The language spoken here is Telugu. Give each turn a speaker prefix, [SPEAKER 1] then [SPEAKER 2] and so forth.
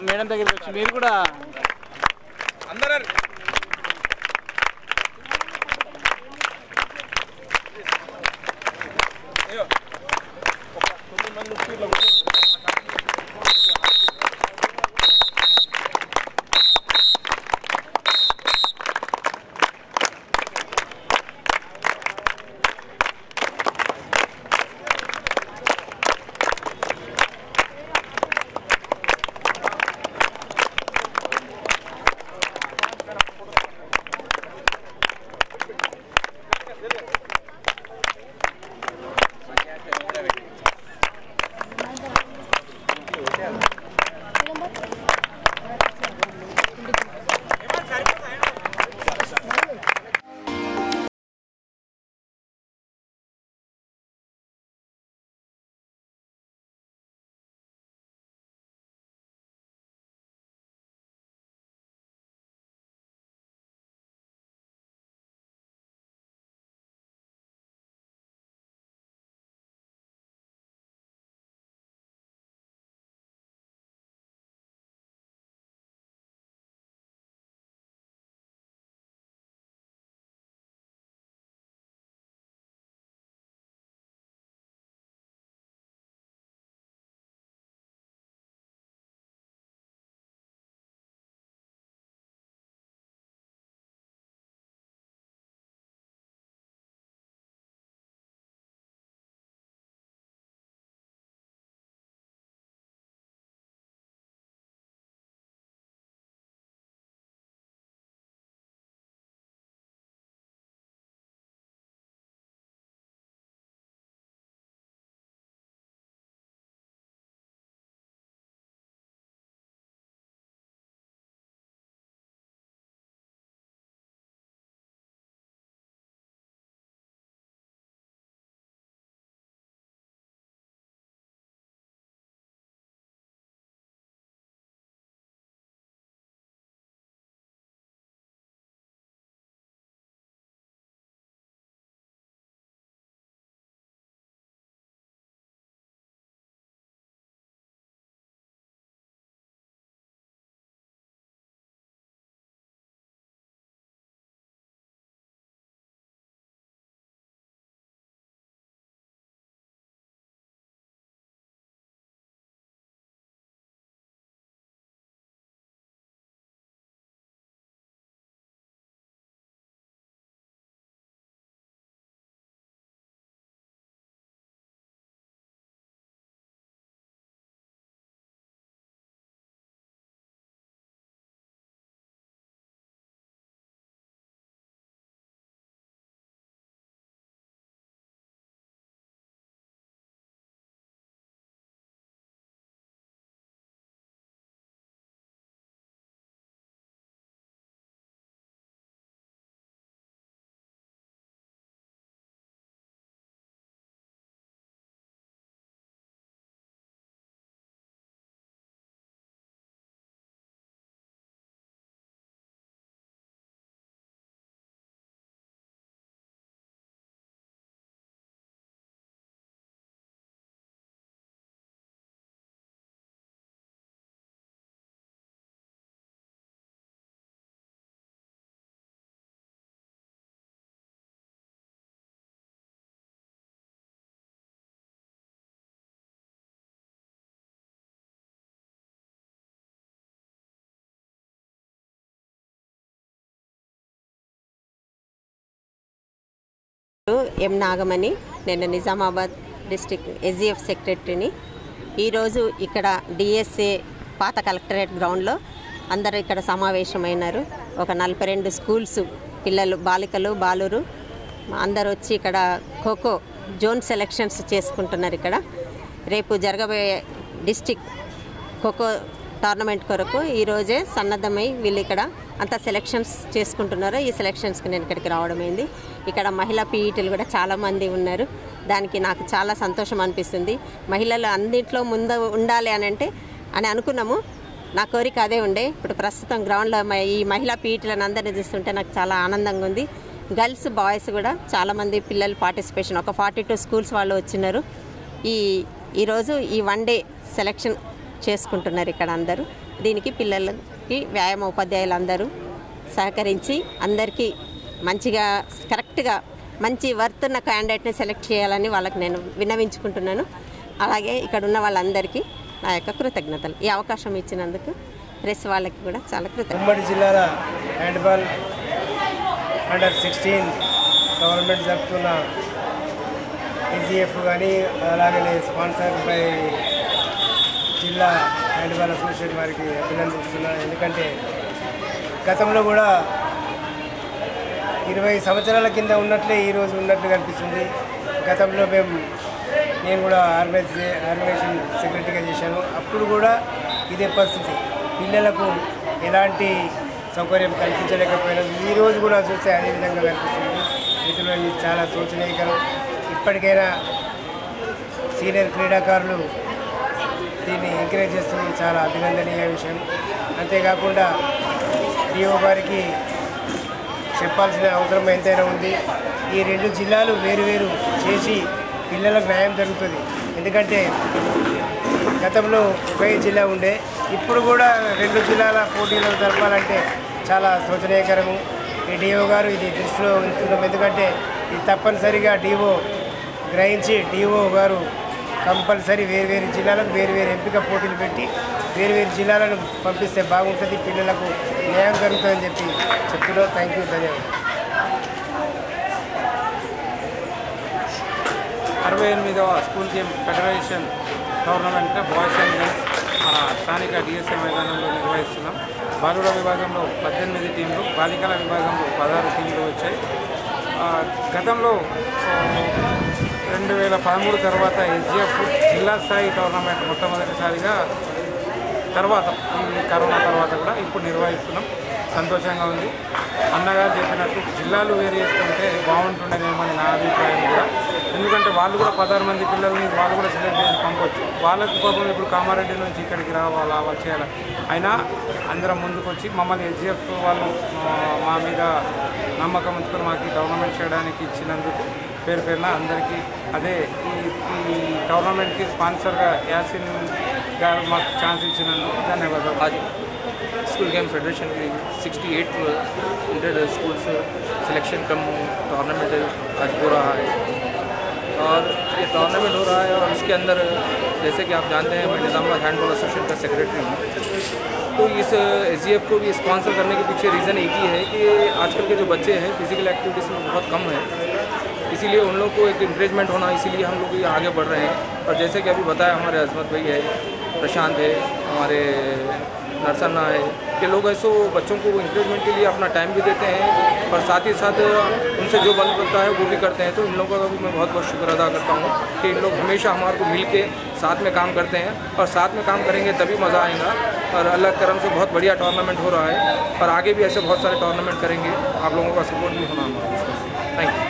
[SPEAKER 1] మేడం దగ్గరికి వచ్చి మీరు కూడా అందరూ
[SPEAKER 2] ఎం నాగమణి, నేను నిజామాబాద్ డిస్ట్రిక్ట్ ఎస్జిఎఫ్ సెక్రటరీని. ఈరోజు ఇక్కడ డిఎస్ఏ పాత కలెక్టరేట్ గ్రౌండ్లో అందరూ ఇక్కడ సమావేశమైనారు. ఒక 42 స్కూల్స్ పిల్లలు, బాలికలు, బాలురు అందరూ వచ్చి ఇక్కడ ఖోఖో జోన్ సెలెక్షన్స్ చేసుకుంటున్నారు. ఇక్కడ రేపు జరగబోయే డిస్ట్రిక్ట్ ఖోఖో టోర్నమెంట్ కొరకు ఈరోజే సన్నద్ధమై వీళ్ళు ఇక్కడ అంతా సెలెక్షన్స్ చేసుకుంటున్నారు. ఈ సెలెక్షన్స్కి నేను ఇక్కడికి రావడమైంది. ఇక్కడ మహిళా పీఈటీలు కూడా చాలామంది ఉన్నారు. దానికి నాకు చాలా సంతోషం అనిపిస్తుంది. మహిళలు అన్నింట్లో ముందు ఉండాలి అని అనుకున్నాము. నా కోరిక అదే ఉండే. ఇప్పుడు ప్రస్తుతం గ్రౌండ్లో ఈ మహిళా పీఈటీలను అందరినీ చూస్తుంటే నాకు చాలా ఆనందంగా ఉంది. గర్ల్స్, బాయ్స్ కూడా చాలామంది పిల్లలు పార్టిసిపేషన్, ఒక 42 స్కూల్స్ వాళ్ళు వచ్చినారు. ఈరోజు ఈ 1 డే సెలెక్షన్ చేసుకుంటున్నారు ఇక్కడ అందరూ. దీనికి పిల్లలకి వ్యాయామ ఉపాధ్యాయులందరూ సహకరించి అందరికీ మంచిగా కరెక్ట్గా మంచి వర్త్ ఉన్న క్యాండిడేట్ని సెలెక్ట్ చేయాలని వాళ్ళకి నేను విన్నవించుకుంటున్నాను. అలాగే ఇక్కడ ఉన్న వాళ్ళందరికీ నా యొక్క కృతజ్ఞతలు. ఈ అవకాశం ఇచ్చినందుకు ప్రెస్ వాళ్ళకి కూడా చాలా కృతజ్ఞతలు.
[SPEAKER 3] ఉమ్మడి జిల్లాల హ్యాండ్బాల్ అండర్-16 గవర్నమెంట్ జరుపుతున్న ఈజీఎఫ్ కానీ అలాగనే స్పాన్సర్ బై జిల్లా హ్యాండ్బాల్ అసోసియేషన్ వారికి అభినందిస్తున్నాను. ఎందుకంటే గతంలో కూడా 20 సంవత్సరాల కింద ఉన్నట్లే ఈరోజు ఉన్నట్లు కనిపిస్తుంది. గతంలో నేను కూడా ఆర్గనైజేషన్ సెక్రటరీగా చేశాను. అప్పుడు కూడా ఇదే పరిస్థితి, పిల్లలకు ఎలాంటి సౌకర్యం కల్పించలేకపోయినాం. ఈరోజు కూడా చూస్తే అదే విధంగా కనిపిస్తుంది. వీటిలో ఇది చాలా శోచనీయకరం. ఇప్పటికైనా సీనియర్ క్రీడాకారులు దీన్ని ఎంకరేజ్ చేస్తుంది, చాలా అభినందనీయ విషయం. అంతేకాకుండా డిఓ గారికి చెప్పాల్సిన అవసరం ఎంతైనా ఉంది. ఈ 2 జిల్లాలు వేరు చేసి పిల్లలకు న్యాయం జరుగుతుంది. ఎందుకంటే గతంలో ఒకే జిల్లా ఉండే, ఇప్పుడు కూడా 2 జిల్లాల పోటీలు జరపాలంటే చాలా శోచనీయకరము. ఈ డిఓ గారు ఇది దృష్టిలో ఉంచుతున్నాం. ఎందుకంటే ఇది తప్పనిసరిగా డిఓ గ్రహించి డిఓ గారు కంపల్సరీ వేరు జిల్లాలకు వేరు ఎంపిక పోటీలు పెట్టి వేరు జిల్లాలను పంపిస్తే బాగుంటుంది, పిల్లలకు న్యాయం జరుగుతుందని చెప్తున్నాం. థ్యాంక్ యూ, ధన్యవాదాలు.
[SPEAKER 1] 68వ school game federation tournament boys and girls మన స్థానిక డిఎస్ఏ మైదానంలో నిర్వహిస్తున్నాం. బాలుర విభాగంలో 18 టీంలు, బాలికల విభాగంలో 16 టీంలు వచ్చాయి. గతంలో 2013 తర్వాత ఎస్జిఎఫ్ జిల్లా స్థాయి టోర్నమెంట్ మొట్టమొదటిసారిగా తర్వాత ఈ కరోనా తర్వాత కూడా ఇప్పుడు నిర్వహిస్తున్నాం. సంతోషంగా ఉంది. అన్నగారు చెప్పినట్టు జిల్లాలు వేరు చేసుకుంటే బాగుంటుండేనేమని నా అభిప్రాయం కూడా. ఎందుకంటే వాళ్ళు కూడా 16 మంది పిల్లల్ని వాళ్ళు కూడా సెలెక్ట్ చేసి పంపవచ్చు. వాళ్ళకి పాపం ఇప్పుడు కామారెడ్డి నుంచి ఇక్కడికి రావాలా, వాళ్ళు చేయాలి. అయినా అందరం ముందుకు వచ్చి మమ్మల్ని ఎస్జిఎఫ్ వాళ్ళు మా మీద నమ్మకం ఉంచుకొని మాకు ఈ టోర్నమెంట్ చేయడానికి ఇచ్చినందుకు పేరున అందరికీ అదే ఈ టోర్నమెంట్కి స్పాన్సర్గా యాసిన్ గారు మాకు ఛాన్స్ ఇచ్చినందుకు ధన్యవాదాలు.
[SPEAKER 4] स्कूल गेम फेडरेशन की 68 इंटर स्कूल्स सिलेक्शन कम टूर्नामेंट आज हो रहा है और ये टूर्नामेंट हो रहा है। और इसके अंदर जैसे कि आप जानते हैं मैं निज़ामाबाद हैंडबॉल एसोसिएशन का सेक्रेटरी हूँ। तो इस एसजीएफ को भी स्पॉन्सर करने के पीछे रीज़न एक ही है कि आजकल के जो बच्चे हैं फिज़िकल एक्टिविटीज़ में बहुत कम है, इसीलिए उन लोग को एक इंकरेजमेंट होना, इसीलिए हम लोग ये आगे बढ़ रहे हैं। और जैसे कि अभी बताया हमारे अजमत भाई है, प्रशांत है, हमारे नरसन्ना है, ये लोग ऐसे बच्चों को इंकरेजमेंट के लिए अपना टाइम भी देते हैं और साथ ही साथ उनसे जो बल बनता है वो भी करते हैं। तो इन लोगों का भी मैं बहुत बहुत शुक्र अदा करता हूँ कि इन लोग हमेशा हमारे को मिल के साथ में काम करते हैं और साथ में काम करेंगे तभी मज़ा आएगा। और अल्लाह के करम से बहुत बढ़िया टूर्नामेंट हो रहा है और आगे भी ऐसे बहुत सारे टूर्नामेंट करेंगे। आप लोगों का सपोर्ट भी होना हमारा। Thank you.